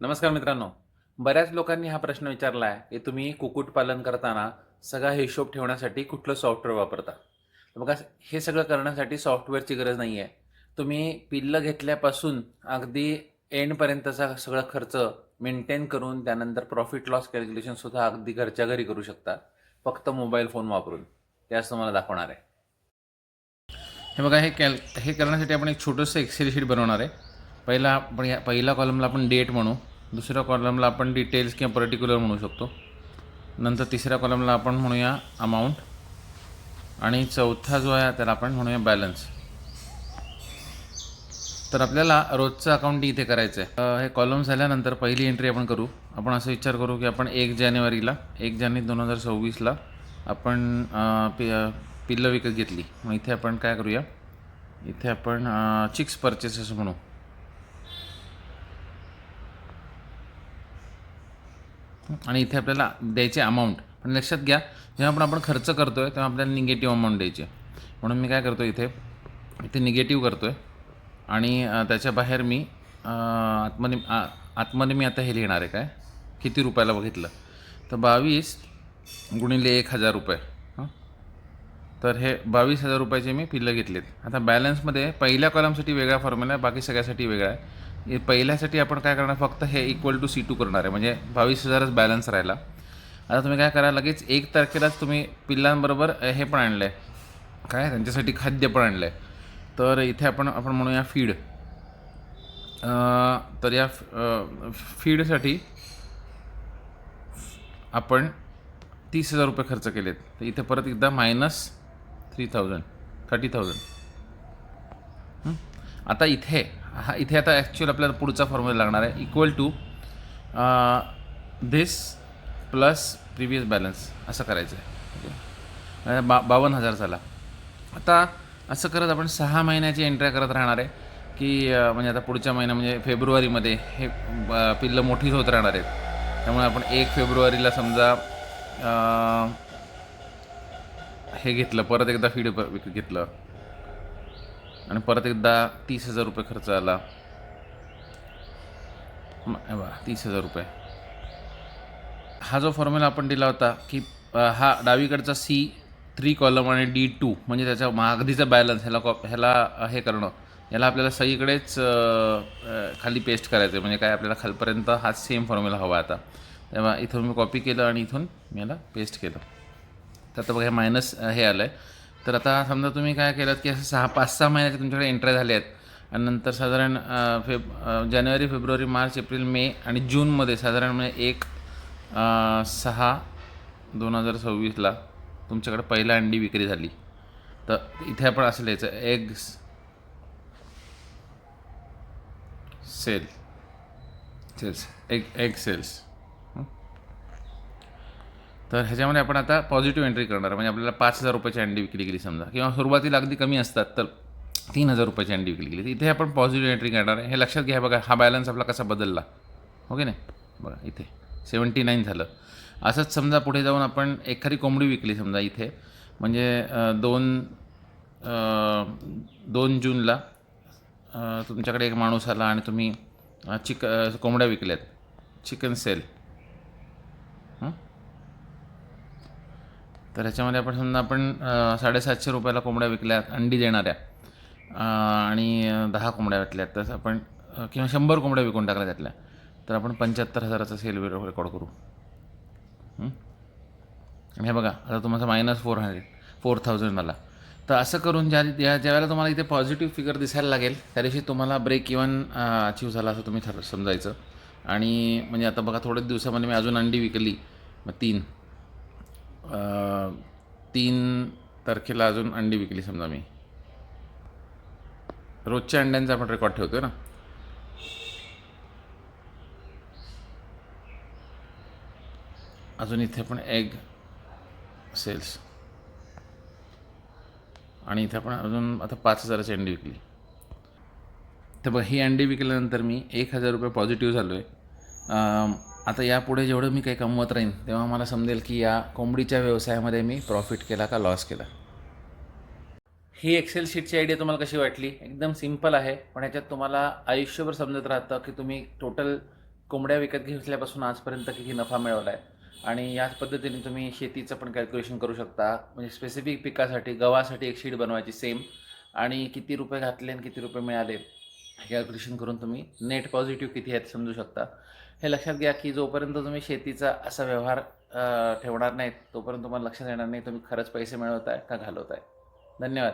नमस्कार मित्रांनो. बऱ्याच लोकांनी हा प्रश्न विचारला आहे, की तुम्ही कुक्कुटपालन करताना सगळा हिशोब ठेवण्यासाठी कुठलं सॉफ्टवेअर वापरता? तर बघा, हे सगळं करण्यासाठी सॉफ्टवेअरची गरज नाही आहे. तुम्ही पिल्लं घेतल्यापासून अगदी एंडपर्यंतचा सगळा खर्च मेंटेन करून त्यानंतर प्रॉफिट लॉस कॅल्क्युलेशनसुद्धा अगदी घरच्या घरी करू शकता, फक्त मोबाईल फोन वापरून. ते आज तुम्हाला दाखवणार आहे. हे बघा, हे करण्यासाठी आपण एक छोटंसं एक्सेल शीट बनवणार आहे. पहिला कॉलमला आपण डेट म्हणू, दुसऱ्या कॉलमला आपण डिटेल्स किंवा पर्टिक्युलर म्हणू शकतो, नंतर तिसऱ्या कॉलमला आपण म्हणूया अमाऊंट, आणि चौथा जो आहे त्याला आपण म्हणूया बॅलन्स. तर आपल्याला रोजचं अकाउंट इथे करायचं आहे. हे कॉलम झाल्यानंतर पहिली एंट्री आपण करू. आपण असं विचार करू की आपण 1 जानेवारी 2026ला आपण पिल्लं विकत घेतली. मग इथे आपण काय करूया, इथे आपण चिक्स परचेस असं म्हणू. आणि इथे आपल्याला द्यायचे अमाऊंट. पण लक्षात घ्या, जेव्हा आपण खर्च करतो आहे तेव्हा आपल्याला निगेटिव्ह अमाऊंट द्यायची आहे. म्हणून मी काय करतो, इथे निगेटिव्ह करतो आहे. आणि त्याच्या बाहेर मी आतमध्ये मी आता हे लिहिणार आहे, काय किती रुपयाला बघितलं तर 22 गुणिले 1000 रुपये. तर हे 22,000 रुपयाचे मी पिल्लं घेतलेत. आता बॅलन्समध्ये पहिल्या कॉलमसाठी वेगळा फॉर्म्युला आहे, बाकी सगळ्यासाठी वेगळा आहे. पहिल्यासाठी आपण काय करणार, फक्त हे इक्वल टू C2 करणार आहे, म्हणजे 22,000च बॅलन्स राहिला. आता तुम्ही काय करा, लगेच 1 तारखेलाच तुम्ही पिल्लांबरोबर हे पण आणलं आहे, काय त्यांच्यासाठी खाद्य पण आणलं आहे. तर इथे आपण म्हणूया फीड. तर या फीडसाठी आपण 30,000 रुपये खर्च केलेत. तर इथे परत एकदा -30,000. आता इथे आता ॲक्च्युअल आपल्याला पुढचा फॉर्म्युला लागणार आहे, equal to this plus previous balance असं करायचं आहे. 52,000 झाला. आता असं करत आपण 6 महिन्याची एंट्र्या करत राहणार आहे, की म्हणजे आता पुढच्या महिना म्हणजे फेब्रुवारीमध्ये हे पिल्लं मोठीच होत राहणार आहेत. त्यामुळे आपण 1 फेब्रुवारीला समजा हे घेतलं, परत एकदा फीड विकत घेतलं आणि परत एकदा 30,000 रुपये खर्च आला. 30,000 रुपये. हा जो फॉर्म्युला आपण दिला होता, की हा डावीकडचा C3 कॉलम आणि D2 म्हणजे त्याच्या मागधीचा बॅलन्स, ह्याला हे करणं, याला आपल्याला सगळीकडेच खाली पेस्ट करायचं आहे. म्हणजे काय, आपल्याला खालपर्यंत हा सेम फॉर्म्युला हवा आता. तेव्हा इथून मी कॉपी केलं आणि इथून मी याला पेस्ट केलं. तर आता बघा, हे मायनस हे आलं आहे. तर आता समजा तुम्ही काय केलं, की असं 5-6 महिन्याचे तुमच्याकडे एंट्र्या झाल्या आहेत, आणि नंतर साधारण जानेवारी, फेब्रुवारी, मार्च, एप्रिल, मे आणि जूनमध्ये साधारण म्हणजे 1/6/2026ला तुमच्याकडे पहिला अंडी विक्री झाली. तर इथे आपण असं लिहायचं, एग्स सेल्स, एग सेल्स. तर ह्याच्यामध्ये आपण आता पॉझिटिव्ह एंट्री करणार, म्हणजे आपल्याला 5,000 रुपयाची अंडी विक्री केली समजा, किंवा सुरुवातीला अगदी कमी असतात तर 3,000 रुपयाची अंडी विक्री केली. इथे आपण पॉझिटिव्ह एंट्री करणार आहे. हे लक्षात घ्या. बघा, हा बॅलन्स आपला कसा बदलला, ओके नाही. बघा, इथे 79 झालं. असंच समजा पुढे जाऊन आपण एखादी कोंबडी विकली समजा इथे, म्हणजे 2 जूनला तुमच्याकडे एक माणूस आला आणि तुम्ही कोंबड्या विकल्यात, चिकन सेल. तर ह्याच्यामध्ये आपण समजा आपण 750 रुपयाला कोंबड्या विकल्यात, अंडी देणाऱ्या, आणि 10 कोंबड्या विकल्यात, तसं आपण किंवा 100 कोंबड्या विकून टाकल्या त्यातल्या, तर आपण 75,000चा सेल रेकॉर्ड करू. आणि हे बघा, आता तुम्हाला -4,000 आला. तर असं करून ज्यावेळेला तुम्हाला इथे पॉझिटिव्ह फिगर दिसायला लागेल, त्या दिवशी तुम्हाला ब्रेक इव्हन अचीव झाला असं तुम्ही समजायचं. आणि म्हणजे आता बघा, थोड्याच दिवसामध्ये मी अजून अंडी विकली, मग 3 तारखेला अजून अंडी विकली समजा. मी रोजच्या अंड्यांचा आपण रेकॉर्ड ठेवतो ना. अजून इथे आपण एग सेल्स, आणि इथे आपण अजून आता 5,000ची अंडी विकली. तर बघ, ही अंडी विकल्यानंतर मी 1,000 रुपये पॉझिटिव्ह झालो आहे. आता यापुढे जेवढं मी काही कमवत राहीन तेव्हा मला समजेल की या कोंबडीच्या व्यवसायामध्ये मी प्रॉफिट केला का लॉस केला. ही एक्सेल शीटची आयडिया तुम्हाला कशी वाटली? एकदम सिंपल आहे, पण ह्याच्यात तुम्हाला आयुष्यभर समजत राहतं की तुम्ही टोटल कोंबड्या विकत घेतल्यापासून आजपर्यंत किती नफा मिळवला आहे आणि याच पद्धतीने तुम्ही शेतीचं पण कॅल्क्युलेशन करू शकता. म्हणजे स्पेसिफिक पिकासाठी गव्हासाठी एक शीट बनवायची सेम आणि किती रुपये घातले आणि किती रुपये मिळाले हे कॅल्क्युलेशन करून तुम्ही नेट पॉझिटिव्ह किती आहेत समजू शकता. हे लक्षात घ्या की जोपर्यंत तुम्ही शेतीचा असा व्यवहार ठेवणार नाहीत तोपर्यंत तुम्हाला लक्षात येणार नाही तुम्ही खरंच पैसे मिळवताय का घालवताय. धन्यवाद.